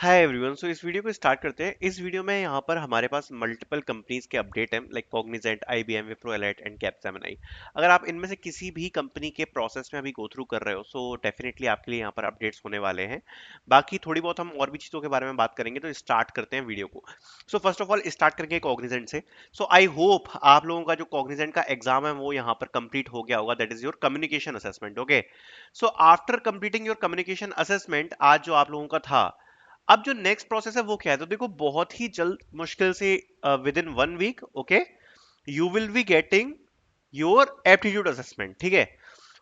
Hi everyone. सो इस video को start करते हैं। इस वीडियो में यहाँ पर हमारे पास मल्टीपल कंपनीज के अपडेट हैं, like Cognizant, IBM, Wipro, Elite and Capgemini. अगर आप इनमें से किसी भी कंपनी के प्रोसेस में अभी गो थ्रू कर रहे हो, सो डेफिनेटली आपके लिए यहाँ पर अपडेट्स होने वाले हैं। बाकी थोड़ी बहुत हम और भी चीज़ों के बारे में बात करेंगे, तो स्टार्ट करते हैं वीडियो को। सो फर्स्ट ऑफ ऑल स्टार्ट करेंगे कॉग्निजेंट से। सो आई होप आप लोगों का जो कॉग्निजेंट का एग्जाम है वो यहाँ पर कंप्लीट हो गया होगा, that is your communication assessment. Okay, so after completing your communication assessment आज जो आप लोगों का था, अब जो नेक्स्ट प्रोसेस है वो क्या है, तो देखो बहुत ही जल्द, मुश्किल से within 1 week, okay, you will be getting your aptitude assessment. ठीक है,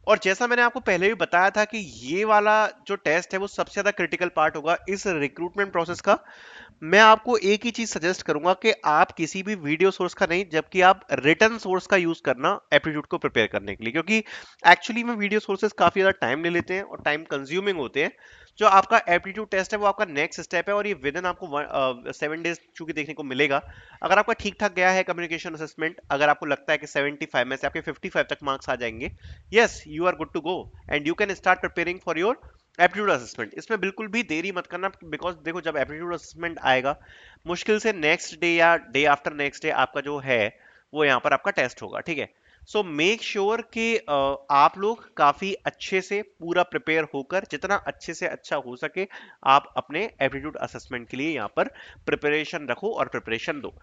और जैसा मैंने आपको पहले भी बताया था कि ये वाला जो टेस्ट है वो सबसे ज्यादा क्रिटिकल पार्ट होगा इस रिक्रूटमेंट प्रोसेस का। मैं आपको एक ही चीज सजेस्ट करूंगा कि आप किसी भी वीडियो सोर्स का नहीं, जबकि आप रिटर्न सोर्स का यूज करना एप्टीट्यूड को प्रिपेयर करने के लिए, क्योंकि एक्चुअली में वीडियो सोर्सेज काफी ज्यादा टाइम ले लेते हैं और टाइम कंज्यूमिंग होते हैं। जो आपका एप्टीट्यूड टेस्ट है वो आपका नेक्स्ट स्टेप है, और ये विद इन आपको 7 डेज चूंकि देखने को मिलेगा। अगर आपका ठीक ठाक गया है कम्युनिकेशन असेसमेंट, अगर आपको लगता है कि 75 में से आपके 55 तक मार्क्स आ जाएंगे, yes you are good to go and you can start preparing for your aptitude assessment. इसमें बिल्कुल भी देरी मत करना, बिकॉज देखो जब एप्टीट्यूड असेसमेंट आएगा, मुश्किल से नेक्स्ट डे या डे आफ्टर नेक्स्ट डे आपका जो है वो यहाँ पर आपका टेस्ट होगा। ठीक है, सो मेक श्योर कि आप लोग काफी अच्छे से पूरा प्रिपेयर होकर, जितना अच्छे से अच्छा हो सके, आप अपने एप्टीट्यूड असेसमेंट के लिए यहाँ पर प्रिपरेशन रखो और प्रिपरेशन दो।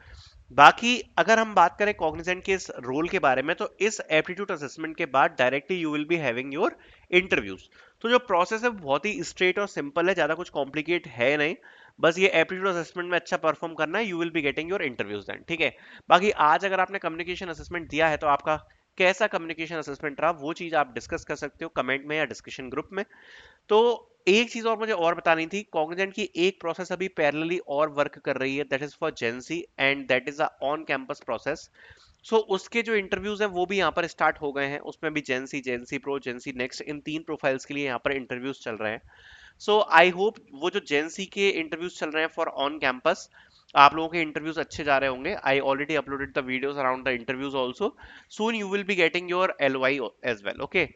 बाकी अगर हम बात करें कॉग्निजेंट के इस रोल के बारे में, तो इस एप्टीट्यूड असेसमेंट के बाद directly you will be having your interviews. तो जो प्रोसेस है वो बहुत ही स्ट्रेट और सिंपल है, ज्यादा कुछ कॉम्प्लिकेट है नहीं। बस ये एप्टीट्यूड असेसमेंट में अच्छा परफॉर्म करना है, you will be getting your interviews then. ठीक है, बाकी आज अगर आपने कम्युनिकेशन असेसमेंट दिया है तो आपका कैसा कम्युनिकेशन असेसमेंट रहा वो चीज आप डिस्कस कर सकते हो कमेंट में या डिस्कशन ग्रुप में। तो एक चीज और मुझे और बतानी थी, कॉग्निजेंट की एक प्रोसेस अभी पैरेलली और वर्क कर रही है, दैट इज फॉर जेंसी and that is a on campus process. So उसके जो इंटरव्यूज हैं वो भी यहाँ पर स्टार्ट हो गए हैं, उसमें भी जेंसी, जेंसी प्रो, जेंसी नेक्स्ट, इन 3 प्रोफाइल्स के लिए यहाँ पर इंटरव्यूज चल रहे हैं। सो आई होप वो जो जेंसी के इंटरव्यूज चल रहे हैं फॉर ऑन कैंपस, आप लोगों के इंटरव्यूज अच्छे जा रहे होंगे। I already uploaded the videos around the interviews also. Soon you will be getting your LOI as well, okay,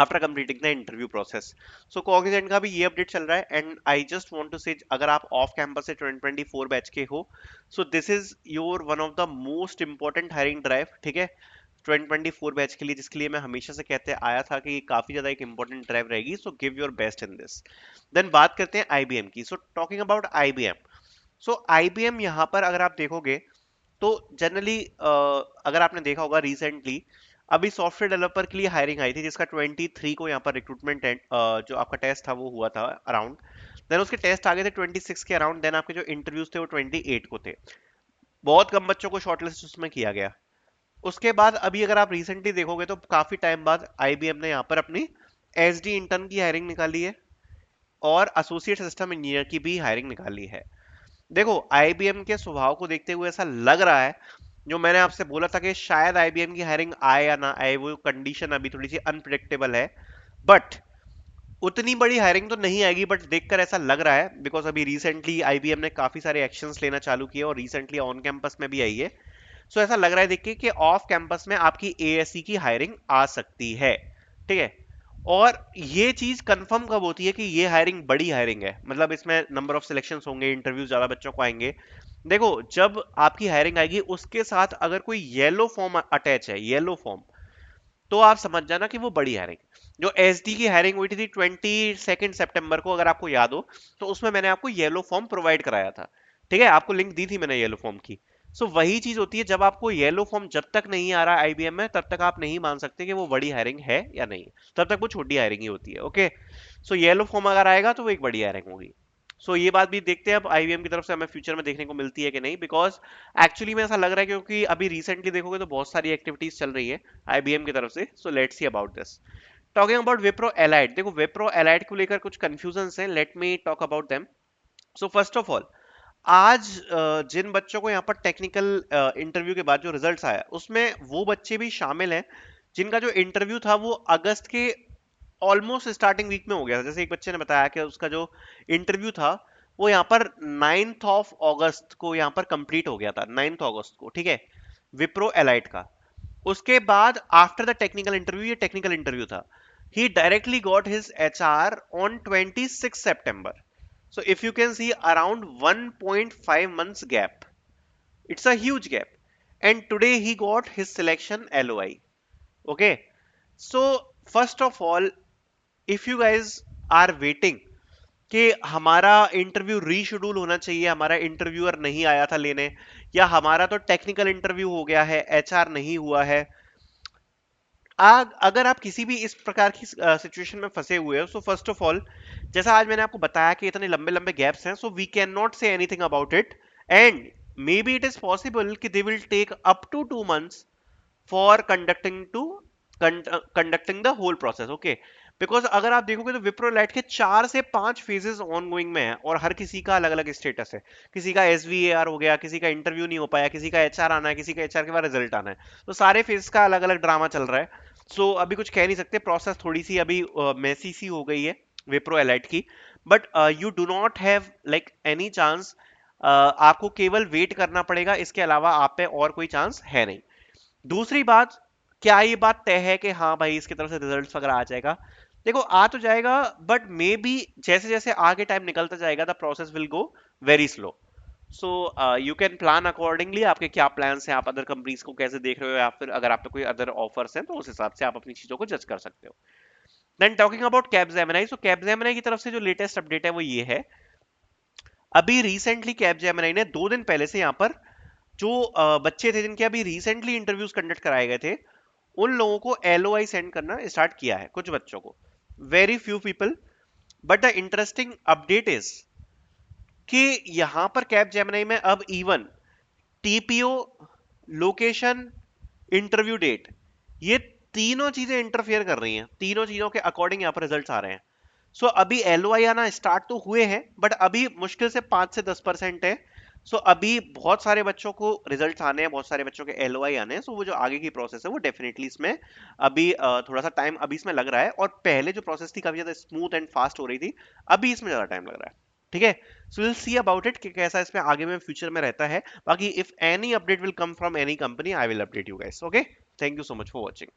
after completing the interview process. So Cognizant का भी ये अपडेट चल रहा है, and I just want to say, अगर आप off campus से 2024 batch के हो, so this is your one of the most important hiring drive. ठीक है, 2024 बैच के लिए, जिसके लिए मैं हमेशा से कहते आया था कि काफी ज्यादा एक इंपॉर्टेंट ड्राइव रहेगी, so give your best in this. Then बात करते हैं आईबीएम की। So talking about IBM, so IBM यहाँ पर अगर आप देखोगे तो जनरली अगर आपने देखा होगा रिसेंटली, अभी सॉफ्टवेयर डेवलपर के लिए हायरिंग आई थी, जिसका 23 को यहाँ पर रिक्रूटमेंट जो आपका टेस्ट था वो हुआ था अराउंड। देन उसके टेस्ट आ गए थे 26 के अराउंड। देन आपके जो इंटरव्यूज थे वो 28 को थे। बहुत कम बच्चों को शॉर्टलिस्ट उसमें किया गया। उसके बाद अभी अगर आप रिसेंटली देखोगे तो काफी टाइम बाद आईबीएम ने यहाँ पर अपनी एसडी इंटर्न की हायरिंग निकाली है, और एसोसिएट सिस्टम इंजीनियर की भी हायरिंग निकाली है। देखो आईबीएम के स्वभाव को देखते हुए ऐसा लग रहा है, जो मैंने आपसे बोला था कि शायद आईबीएम की हायरिंग आए या ना आए, वो कंडीशन अभी थोड़ी सी अनप्रिडिक्टेबल है। बट उतनी बड़ी हायरिंग तो नहीं आएगी, बट देखकर ऐसा लग रहा है, बिकॉज अभी रिसेंटली आईबीएम ने काफी सारे एक्शंस लेना चालू किए और रिसेंटली ऑन कैंपस में भी आई है। सो ऐसा लग रहा है देख के कि ऑफ कैंपस में आपकी एएससी की हायरिंग आ सकती है। ठीक है, और ये चीज कंफर्म कब होती है कि ये हायरिंग बड़ी हायरिंग है, मतलब इसमें नंबर ऑफ सिलेक्शंस होंगे, इंटरव्यू ज्यादा बच्चों को आएंगे। देखो जब आपकी हायरिंग आएगी उसके साथ अगर कोई येलो फॉर्म अटैच है, येलो फॉर्म, तो आप समझ जाना कि वो बड़ी हायरिंग। जो एसडी की हायरिंग हुई थी 22 सितंबर को, अगर आपको याद हो, तो उसमें मैंने आपको येलो फॉर्म प्रोवाइड कराया था। ठीक है, आपको लिंक दी थी मैंने येलो फॉर्म की। सो वही चीज होती है, जब आपको येलो फॉर्म जब तक नहीं आ रहा आईबीएम में, तब तक आप नहीं मान सकते कि वो बड़ी हायरिंग है या नहीं। तब तक वो छोटी हायरिंग ही होती है। ओके, सो येलो फॉर्म अगर आएगा तो वो एक बड़ी हायरिंग होगी। सो ये बात भी देखते हैं अब आईबीएम की तरफ से हमें फ्यूचर में देखने को मिलती है कि नहीं, बिकॉज एक्चुअली में ऐसा लग रहा है, क्योंकि अभी रिसेंटली देखोगे तो बहुत सारी एक्टिविटीज चल रही है आईबीएम की तरफ से। So let's see about this. Talking about Wipro Elite, देखो विप्रो एलाइट को लेकर कुछ कंफ्यूजन हैं, let me talk about them. So first of all, आज जिन बच्चों को यहाँ पर टेक्निकल इंटरव्यू के बाद जो रिजल्ट्स आया, उसमें वो बच्चे भी शामिल हैं जिनका जो इंटरव्यू था वो अगस्त के ऑलमोस्ट स्टार्टिंग वीक में हो गया था। जैसे एक बच्चे ने बताया कि उसका जो इंटरव्यू था वो यहाँ पर 9 अगस्त को यहाँ पर कंप्लीट हो गया था, 9 अगस्त को। ठीक है, विप्रो एलाइट का। उसके बाद आफ्टर द टेक्निकल इंटरव्यू, ये टेक्निकल इंटरव्यू था, ही directly got his HR on 26 सितंबर। So if you can see around 1.5 months gap, it's a huge gap. And today he got his selection LOI. Okay. So first of all, if you guys are waiting कि हमारा interview reschedule होना चाहिए, हमारा interviewer नहीं आया था लेने, या हमारा तो टेक्निकल इंटरव्यू हो गया है, एचआर नहीं हुआ है, अगर आप किसी भी इस प्रकार की सिचुएशन में फंसे हुए हो, सो फर्स्ट ऑफ ऑल, जैसा आज मैंने आपको बताया कि इतने लंबे लंबे गैप्स हैं, so we can not say anything about it, and may be it is possible कि they will take up to 2 months for conducting the whole process. Okay, because अगर आप देखोगे तो विप्रो लाइट के 4 से 5 फेजेस ऑन गोइंग में है, और हर किसी का अलग अलग स्टेटस है। किसी का SVAR हो गया, किसी का इंटरव्यू नहीं हो पाया, किसी का HR आना है, किसी का HR के बाद रिजल्ट आना है, तो सारे फेज का अलग अलग ड्रामा चल रहा है। सो अभी कुछ कह नहीं सकते, प्रोसेस थोड़ी सी अभी मेसी सी हो गई है विप्रो एलाइट की, but you do not have like any chance. आपको केवल वेट करना पड़ेगा, इसके अलावा आप पे और कोई चांस है नहीं। दूसरी बात, क्या ये बात तय है कि हाँ भाई इसकी तरफ से रिजल्ट्स वगैरह आ जाएगा? देखो, आ तो जाएगा, बट मे बी जैसे जैसे आगे टाइम निकलता जाएगा the process will go very slow. So you can plan accordingly, आपके क्या प्लान्स हैं, आप अदर कंपनीज को कैसे देख रहे हो, या फिर अगर आप पे कोई अदर ऑफर्स हैं तो उस हिसाब से आप अपनी चीजों को जज कर सकते हो। Then talking about Capgemini, so Capgemini की तरफ से जो लेटेस्ट अपडेट है वो ये है, अभी रिसेंटली कैपजेमिनी ने 2 दिन पहले से यहाँ पर जो बच्चे थे जिनके अभी रिसेंटली इंटरव्यूज कंडक्ट कराए गए थे, उन लोगों को LOI सेंड करना स्टार्ट किया है, कुछ बच्चों को, very few people. But the interesting update is कि यहां पर कैप जेमिनी में अब even TPO, location, interview date, ये तीनों चीजें इंटरफेयर कर रही हैं, तीनों चीजों के अकॉर्डिंग यहाँ पर रिजल्ट्स आ रहे हैं। सो अभी LOI आना स्टार्ट तो हुए हैं, बट अभी मुश्किल से 5 से 10% है। सो अभी बहुत सारे बच्चों को रिजल्ट्स आने हैं, बहुत सारे बच्चों के LOI आने हैं। सो वो जो आगे की प्रोसेस है वो डेफिनेटली इसमें अभी थोड़ा सा टाइम अभी इसमें लग रहा है, और पहले जो प्रोसेस थी काफी ज्यादा स्मूथ एंड फास्ट हो रही थी, अभी इसमें ज्यादा टाइम लग रहा है। ठीक है, so will see about it कि कैसा इसमें आगे में फ्यूचर में रहता है। बाकी if any update will come from any company, I will update you guys. Okay, thank you so much for watching.